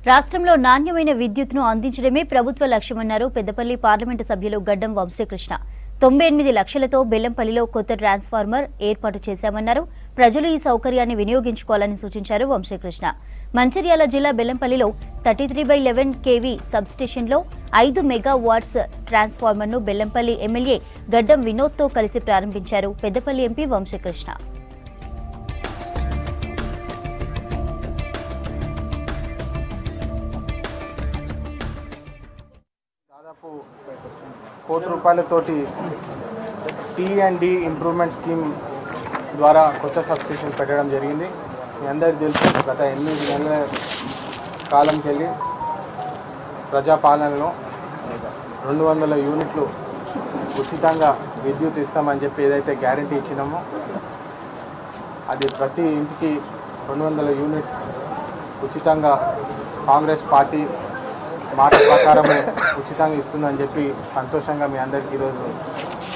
రాష్ట్రంలో నాణ్యమైన విద్యుత్తును అందించడమే ప్రభుత్వ లక్ష్యమన్నారు పెద్దపల్లి పార్లమెంటు సభ్యులు గడ్డం వంశీకృష్ణ. 98 లక్షలతో బెల్లంపల్లిలో కొత్త ట్రాన్స్ఫార్మర్ ఏర్పాటు చేశామన్నారు. ప్రజలు ఈ సౌకర్యాన్ని వినియోగించుకోవాలని సూచించారు వంశీకృష్ణ. మంచిర్యాల జిల్లా బెల్లంపల్లిలో 33/11 kV సబ్స్టేషన్లో 5 మెగావాట్స్ ట్రాన్స్ఫార్మర్ను బెల్లంపల్లి ఎమ్మెల్యే గడ్డం వినోద్తో కలిసి ప్రారంభించారు పెద్దపల్లి ఎంపీ వంశీకృష్ణ. ₹1 కోటి రూపాయలతోటి T&D ఇంప్రూవ్మెంట్ స్కీమ్ ద్వారా కొత్త సబ్స్టేషన్ పెట్టడం జరిగింది. మీ అందరికీ తెలుసు, గత 8 నెలల కాలంకి వెళ్ళి ప్రజాపాలనలో 200 యూనిట్లు ఉచితంగా విద్యుత్ ఇస్తామని చెప్పి ఏదైతే గ్యారంటీ ఇచ్చినామో అది ప్రతి ఇంటికి 200 యూనిట్ ఉచితంగా కాంగ్రెస్ పార్టీ మాట ప్రకారమే ఉచితంగా ఇస్తుందని చెప్పి సంతోషంగా మీ అందరికీ ఈరోజు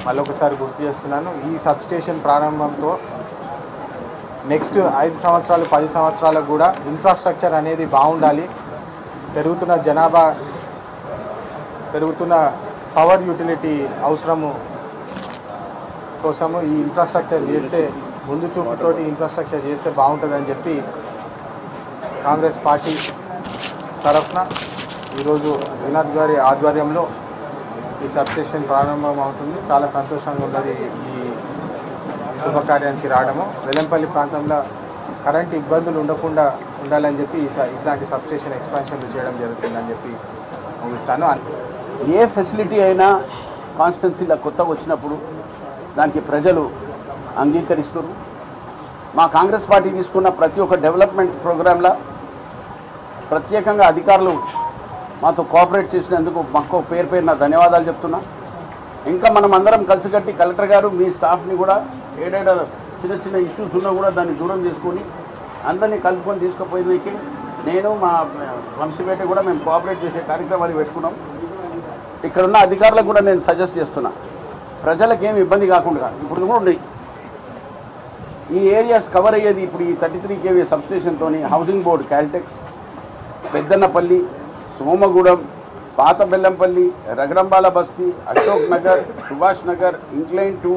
మళ్ళొకసారి గుర్తు చేస్తున్నాను. ఈ సబ్స్టేషన్ ప్రారంభంతో నెక్స్ట్ 5 సంవత్సరాలు 10 సంవత్సరాలకు కూడా ఇన్ఫ్రాస్ట్రక్చర్ అనేది బాగుండాలి. పెరుగుతున్న జనాభా, పెరుగుతున్న పవర్ యూటిలిటీ అవసరము కోసము ఈ ఇన్ఫ్రాస్ట్రక్చర్ చేస్తే, ముందు చూపుతోటి ఇన్ఫ్రాస్ట్రక్చర్ చేస్తే బాగుంటుందని చెప్పి కాంగ్రెస్ పార్టీ తరఫున ఈరోజు వినోద్ గారి ఆధ్వర్యంలో ఈ సబ్స్టేషన్ ప్రారంభం అవుతుంది. చాలా సంతోషంగా ఉన్నది ఈ శుభకార్యానికి రావడము. బెల్లంపల్లి ప్రాంతంలో కరెంటు ఇబ్బందులు ఉండకుండా ఉండాలని చెప్పి ఇట్లాంటి సబ్స్టేషన్ ఎక్స్పాన్షన్లు చేయడం జరుగుతుందని చెప్పి ముగిస్తాను. ఏ ఫెసిలిటీ అయినా కాన్స్టిట్యున్సీలో కొత్తగా వచ్చినప్పుడు దానికి ప్రజలు అంగీకరిస్తారు. మా కాంగ్రెస్ పార్టీ తీసుకున్న ప్రతి ఒక్క డెవలప్మెంట్ ప్రోగ్రాంలో ప్రత్యేకంగా అధికారులు మాతో కోఆపరేట్ చేసినందుకు మాకు పేరు నా ధన్యవాదాలు చెప్తున్నా. ఇంకా మనం అందరం కలిసికట్టి కలెక్టర్ గారు మీ స్టాఫ్ని కూడా ఏడేడ చిన్న ఇష్యూస్ ఉన్నా కూడా దాన్ని దూరం చేసుకొని అందరినీ కలుపుకొని తీసుకుపోయేందుకు నేను మా వంశీపేట కూడా మేము కోఆపరేట్ చేసే కార్యక్రమాలు పెట్టుకున్నాం. ఇక్కడున్న అధికారులకు కూడా నేను సజెస్ట్ చేస్తున్నా, ప్రజలకు ఏమి ఇబ్బంది కాకుండా ఇప్పుడు కూడా ఉన్నాయి ఈ ఏరియాస్ కవర్ అయ్యేది. ఇప్పుడు ఈ 33 kV సబ్స్టేషన్తో హౌసింగ్ బోర్డు, క్యాల్టెక్స్, పెద్దన్నపల్లి, సోమగూడెం, పాత బెల్లంపల్లి, రగడంబాల బస్తీ, అశోక్ నగర్, సుభాష్ నగర్, ఇంక్లైన్ 2,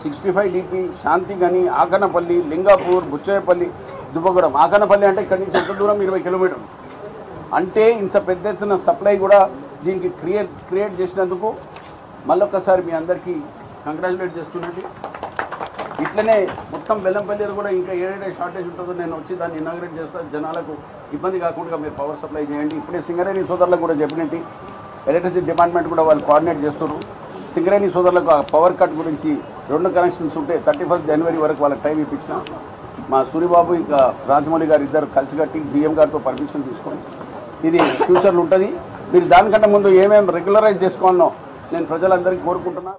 65 DP, శాంతిగని, ఆకనపల్లి, లింగాపూర్, బుచ్చయ్యపల్లి, దుబ్బగూడెం. ఆకనపల్లి అంటే ఇక్కడి నుంచి ఎంత దూరం? 20 కిలోమీటర్లు. అంటే ఇంత పెద్ద ఎత్తున సప్లై కూడా దీనికి క్రియేట్ చేసినందుకు మళ్ళొక్కసారి మీ అందరికీ కంగ్రాచులేట్ చేస్తున్నది. ఇట్లనే మొత్తం బెల్లంపల్లిలో కూడా ఇంకా ఏదైతే షార్టేజ్ ఉంటుందో నేను వచ్చి దాన్ని ఇనాగ్రేట్ చేస్తాను. జనాలకు ఇబ్బంది కాకుండా మీరు పవర్ సప్లై చేయండి. ఇప్పుడే సింగరేణి సోదరులకు కూడా చెప్పినట్టు ఎలక్ట్రిసిటీ డిపార్ట్మెంట్ కూడా వాళ్ళు కోఆర్డినేట్ చేస్తున్నారు. సింగరేణి సోదరులకు పవర్ కట్ గురించి 2 కనెక్షన్స్ ఉంటే 31 జనవరి వరకు వాళ్ళకి టైం ఇప్పించిన మా సూరిబాబు ఇంకా రాజమౌళి గారు ఇద్దరు కలిసికట్టి GM గారితో పర్మిషన్ తీసుకొని ఇది ఫ్యూచర్లో ఉంటుంది. మీరు దానికంటే ముందు ఏమేమి రెగ్యులరైజ్ చేసుకోవాలనో నేను ప్రజలందరికీ కోరుకుంటున్నాను.